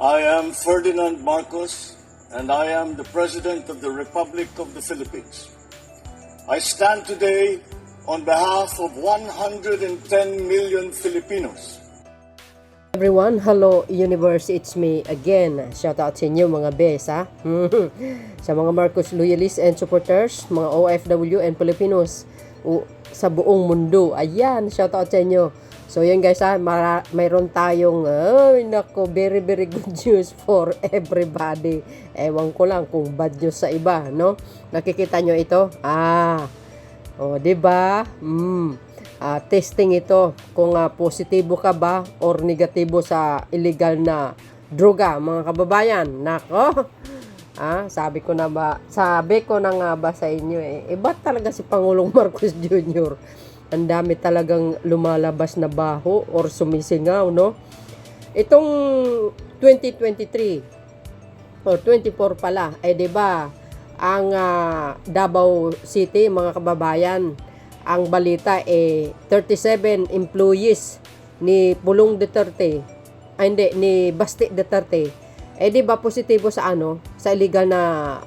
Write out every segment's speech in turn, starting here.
I am Ferdinand Marcos, and I am the President of the Republic of the Philippines. I stand today on behalf of 110 million Filipinos. Everyone, hello universe, it's me again. Shout out sa inyo mga bes, ha? Sa mga Marcos loyalists and supporters, mga OFW and Filipinos sa buong mundo. Ayan, shout out sa inyo. So yan guys, ha, mayroon tayong very good news for everybody. Ewan ko lang kung bad news sa iba, no? Nakikita nyo ito? Diba? Testing ito kung positibo ka ba or negatibo sa illegal na droga, mga kababayan. Nako. Sabi ko na nga ba sa inyo iba talaga si Pangulong Marcos Jr. Ang dami talagang lumalabas na baho or sumisingaw, no? Itong 2023 or 24 pala, diba? Ang Davao City, mga kababayan, ang balita 37 employees ni Pulong Duterte, ni Basti Duterte, diba positibo sa sa illegal na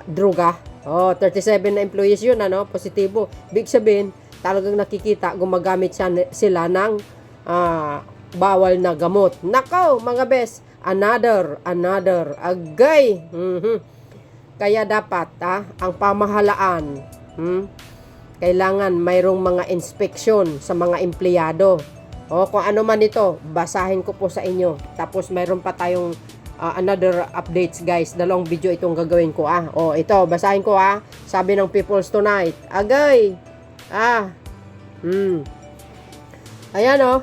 droga. 37 na employees yun, positibo. Big sabihin, talagang nakikita gumagamit sila ng bawal na gamot. Nakaw, mga bes, another agay. Kaya dapat ang pamahalaan, kailangan mayroong mga inspeksyon sa mga empleyado. Kung ano man ito, basahin ko po sa inyo. Tapos mayroon pa tayong another updates, guys. Dalawang video itong gagawin ko. Ito, basahin ko. Sabi ng People's Tonight, agay. Ayan,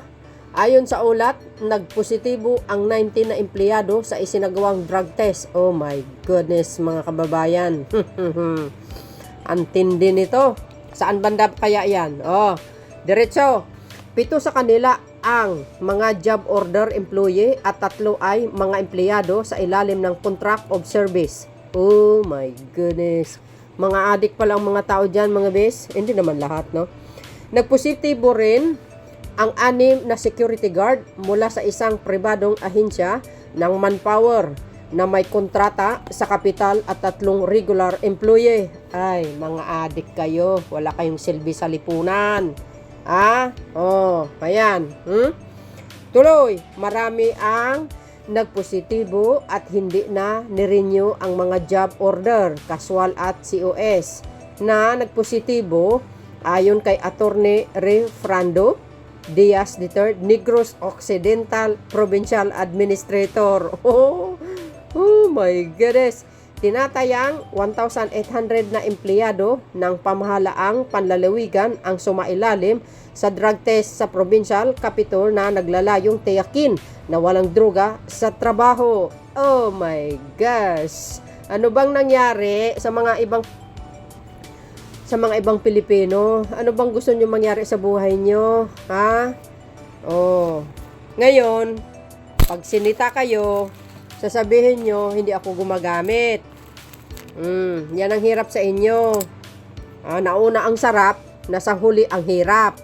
ayon sa ulat, nagpositibo ang 19 na empleyado sa isinagawang drug test. Oh my goodness, mga kababayan. Ang tindi nito. Saan banda kaya yan? Diretso. 7 sa kanila ang mga job order employee at 3 ay mga empleyado sa ilalim ng contract of service. Oh my goodness. Mga adik pa lang mga tao dyan, mga bes. Hindi naman lahat, no? Nagpositibo rin ang 6 na security guard mula sa isang pribadong ahensya ng manpower na may kontrata sa kapital at 3 regular employee. Ay, mga adik kayo. Wala kayong silbi sa lipunan. Ayan. Tuloy, marami ang nagpositibo at hindi na nirenew ang mga job order, casual at COS na nagpositibo ayon kay Attorney Refrando Diaz III, Negros Occidental Provincial Administrator. Oh my goodness. Tinatayang 1,800 na empleyado ng pamahalaang panlalawigan ang sumailalim sa drug test sa provincial capital na naglalayong tiyakin na walang droga sa trabaho. Oh my gosh. Ano bang nangyari sa mga ibang Pilipino? Ano bang gusto niyo mangyari sa buhay niyo? Ngayon, pag sinita kayo, sasabihin nyo, hindi ako gumagamit. Yan ang hirap sa inyo. Nauna ang sarap, nasa huli ang hirap.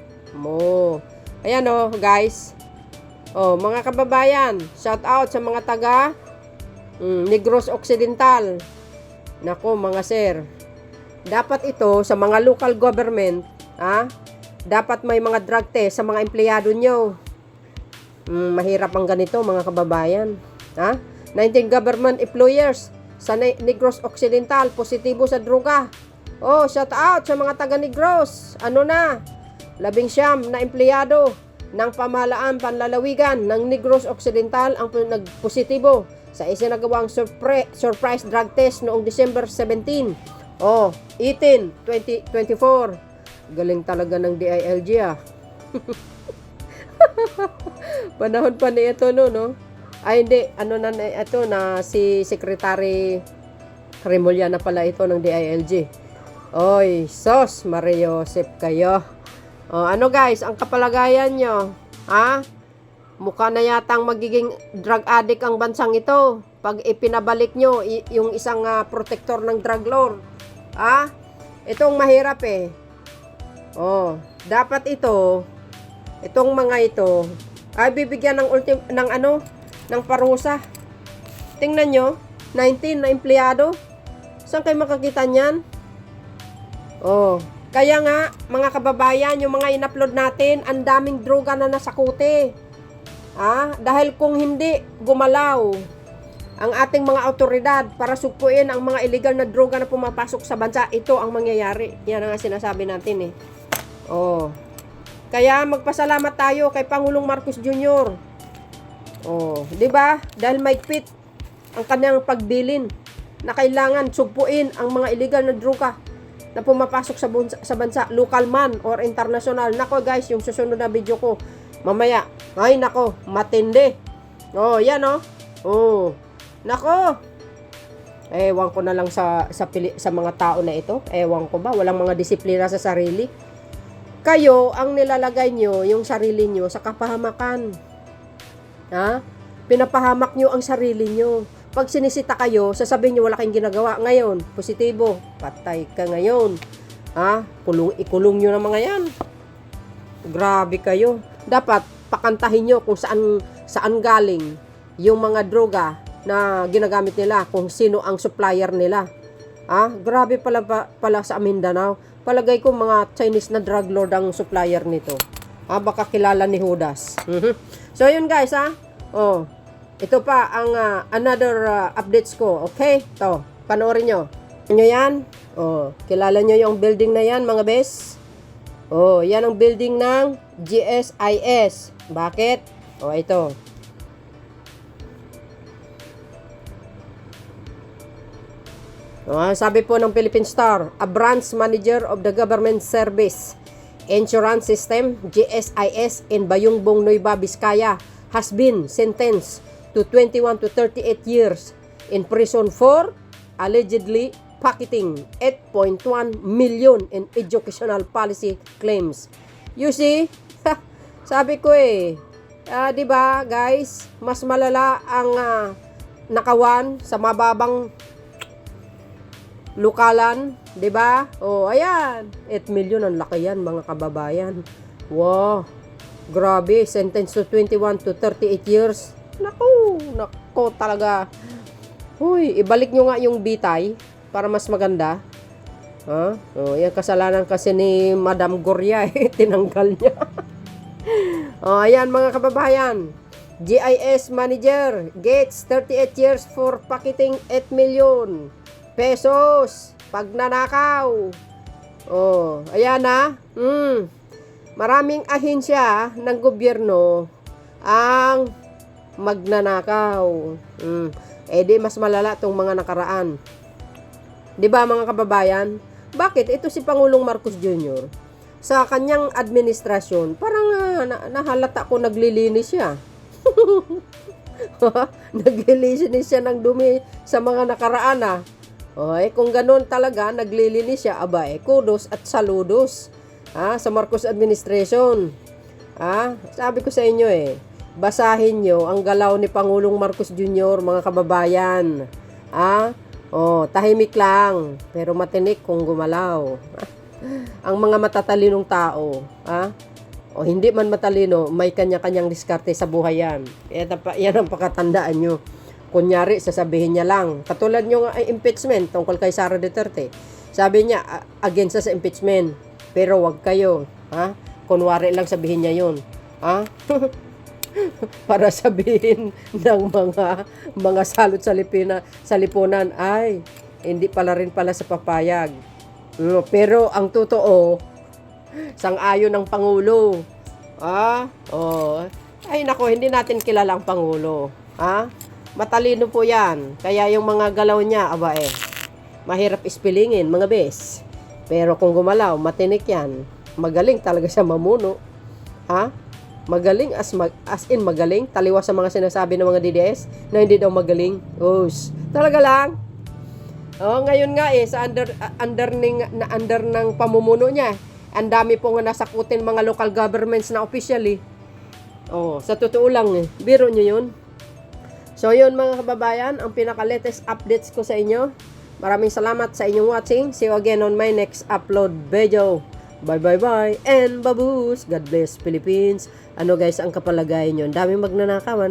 Ayan guys. Mga kababayan, shout out sa mga taga Negros Occidental. Nako mga sir. Dapat ito sa mga local government, dapat may mga drug test sa mga empleyado nyo. Mahirap ang ganito, mga kababayan. 19 government employers sa Negros Occidental positibo sa droga. Shout out sa mga taga Negros. 19 na empleyado ng pamahalaan panlalawigan ng Negros Occidental ang nagpositibo sa isinagawang surprise drug test noong December 17, 2024. Galing talaga ng DILG Panahon pa na ito, no? Hindi, ito na si Secretary Remulla na pala ito ng DILG. Oy, sos, Mariosep kayo. Guys, ang kapalagayan nyo, mukha na yatang magiging drug addict ang bansang ito pag ipinabalik nyo yung isang protector ng drug lord. Itong mahirap dapat itong mga ito ay bibigyan ng ng parusa. Tingnan nyo, 19 na empleyado. Saan kayo makakita niyan? Oh, kaya nga, mga kababayan, yung mga in-upload natin, ang daming droga na nasakuti. Dahil kung hindi gumalaw ang ating mga autoridad para sugpuin ang mga illegal na droga na pumapasok sa bansa, ito ang mangyayari. Yan ang sinasabi natin eh. Oh. Kaya magpasalamat tayo kay Pangulong Marcos Jr. Oh, 'di ba? Dahil maigpit ang kanyang pagbilin na kailangan sugpuin ang mga illegal na droga na pumapasok sa bansa, local man or international. Nako guys, yung susunod na video ko mamaya. Ay nako, matindi. Oh, yan oh. Oh. Nako. Ewan ko na lang sa mga tao na ito. Ewan ko ba, walang mga disiplina sa sarili. Kayo ang nilalagay nyo yung sarili nyo sa kapahamakan. Pinapahamak nyo ang sarili nyo. Pag sinisita kayo, sasabihin nyo wala kayong ginagawa. Ngayon, positibo, patay ka ngayon. Ikulong nyo na mga yan. Grabe kayo. Dapat pakantahin nyo kung saan galing yung mga droga na ginagamit nila, kung sino ang supplier nila. Grabe pala sa Mindanao. Palagay ko mga Chinese na drug lord ang supplier nito. Baka kilala ni Judas. So yun guys Oh, ito pa ang another updates ko. Okay? To, panoorin nyo. Nyo yan? Oh, kilala nyo yung building na yan mga bes? Oh, yan ang building ng GSIS. Bakit? Oh, ito. Sabi po ng Philippine Star, a branch manager of the Government Service Insurance System, GSIS, in Bayungbong, Nueva Vizcaya, has been sentenced to 21 to 38 years in prison for allegedly pocketing 8.1 million in educational policy claims. You see, sabi ko di ba guys, mas malala ang nakawan sa mababang lukalan, 'di ba? Oh, ayan. 8 million ang laki yan, mga kababayan. Wow. Grabe, sentence to 21 to 38 years. Naku talaga. Huy, ibalik nyo nga yung bitay para mas maganda. Oh, yan kasalanan kasi ni Madam Goria tinanggal niya. Oh, ayan mga kababayan. GIS manager gets 38 years for pocketing 8 million pesos pag nanakaw. Oh, ayan Maraming ahensya ng gobyerno ang magnanakaw. Di mas malala tong mga nakaraan. 'Di ba mga kababayan? Bakit ito si Pangulong Marcos Jr. sa kanyang administrasyon, parang nahalata ko naglilinis siya. Naglilinis siya ng dumi sa mga nakaraan kung ganoon talaga, naglilinis siya, kudos at saludos sa Marcos administration. Sabi ko sa inyo basahin nyo ang galaw ni Pangulong Marcos Jr., mga kababayan. Tahimik lang, pero matinik kung gumalaw. Ang mga matatalinong tao, hindi man matalino, may kanya-kanyang diskarte sa buhay yan. Yan ang pakatandaan nyo. Kunyari, sasabihin niya lang. Katulad yung impeachment tungkol kay Sara Duterte. Sabi niya, against sa impeachment. Pero wag kayo. Kunwari lang sabihin niya yun. Para sabihin ng mga salot sa lipunan, ay, hindi pala rin pala sa papayag. Pero ang totoo, sang-ayon ng Pangulo. Ay nako, hindi natin kilala ang Pangulo. Matalino po yan. Kaya yung mga galaw niya, mahirap ispilingin, mga bes. Pero kung gumalaw, matinik yan. Magaling talaga siya mamuno. Magaling as in magaling. Taliwas sa mga sinasabi ng mga DDS na hindi daw magaling. Talaga lang. Ngayon nga sa under ng pamumuno niya. Ang dami po nga nasakutin mga local governments na officially. Sa totoo lang biro niyo yun. So yun mga kababayan, ang pinaka-latest updates ko sa inyo. Maraming salamat sa inyong watching. See you again on my next upload video. Bye and babush. God bless Philippines. Guys ang kapalagayan nyo? Ang daming magnanakaw